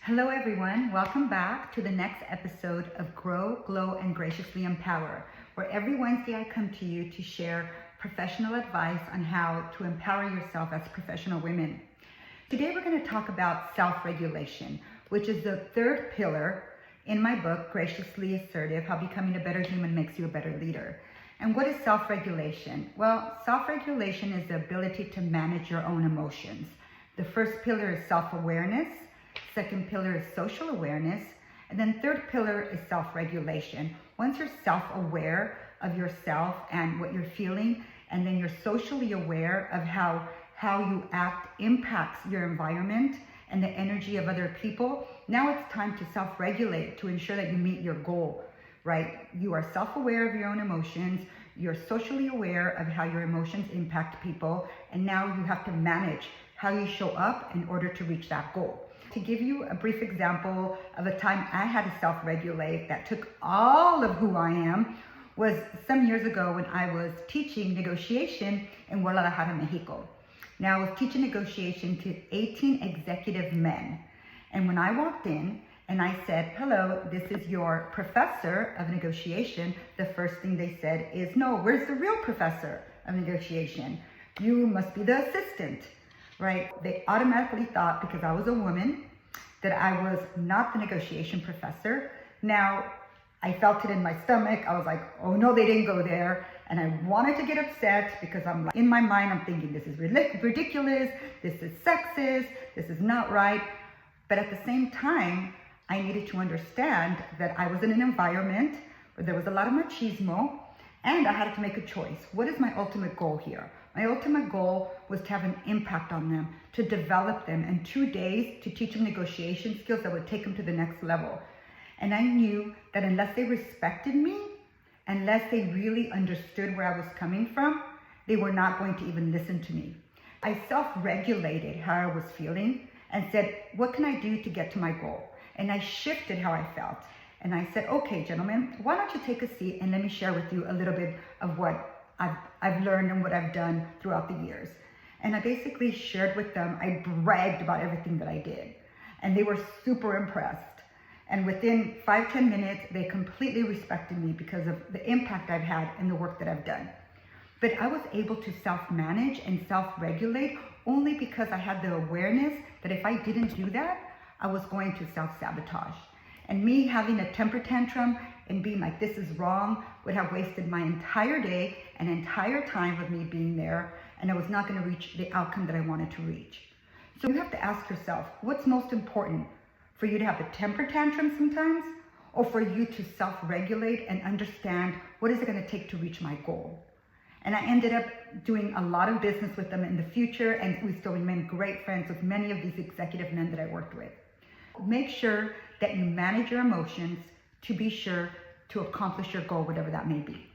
Hello everyone, welcome back to the next episode of Grow, Glow, and Graciously Empower, where every Wednesday I come to you to share professional advice on how to empower yourself as professional women. Today we're going to talk about self-regulation, which is the third pillar in my book, Graciously Assertive, How Becoming a Better Human Makes You a Better Leader. And what is self-regulation? Well, self-regulation is the ability to manage your own emotions. The first pillar is self-awareness. Second pillar is social awareness. And then third pillar is self-regulation. Once you're self-aware of yourself and what you're feeling, and then you're socially aware of how you act impacts your environment and the energy of other people, now it's time to self-regulate to ensure that you meet your goal, right? You are self-aware of your own emotions. You're socially aware of how your emotions impact people. And now you have to manage how you show up in order to reach that goal. To give you a brief example of a time I had to self-regulate that took all of who I am was some years ago when I was teaching negotiation in Guadalajara, Mexico. Now I was teaching negotiation to 18 executive men. And when I walked in and I said, "Hello, this is your professor of negotiation," the first thing they said is, "No, where's the real professor of negotiation? You must be the assistant." Right? They automatically thought, because I was a woman, that I was not the negotiation professor. Now, I felt it in my stomach. I was like, oh no, they didn't go there. And I wanted to get upset because I'm like, in my mind, I'm thinking this is ridiculous. This is sexist. This is not right. But at the same time, I needed to understand that I was in an environment where there was a lot of machismo, and I had to make a choice. What is my ultimate goal here? My ultimate goal was to have an impact on them, to develop them in 2 days, to teach them negotiation skills that would take them to the next level. And I knew that unless they respected me, unless they really understood where I was coming from, they were not going to even listen to me. I self-regulated how I was feeling and said, what can I do to get to my goal? And I shifted how I felt. And I said, okay, gentlemen, why don't you take a seat and let me share with you a little bit of what I've learned and what I've done throughout the years. And I basically shared with them, I bragged about everything that I did. And they were super impressed. And within 5-10 minutes, they completely respected me because of the impact I've had and the work that I've done. But I was able to self-manage and self-regulate only because I had the awareness that if I didn't do that, I was going to self-sabotage. And me having a temper tantrum and being like, this is wrong, would have wasted my entire day and entire time of me being there, and I was not going to reach the outcome that I wanted to reach. So you have to ask yourself, what's most important? For you to have a temper tantrum sometimes, or for you to self-regulate and understand what is it going to take to reach my goal? And I ended up doing a lot of business with them in the future, and we still remain great friends with many of these executive men that I worked with. Make sure that you manage your emotions to be sure to accomplish your goal, whatever that may be.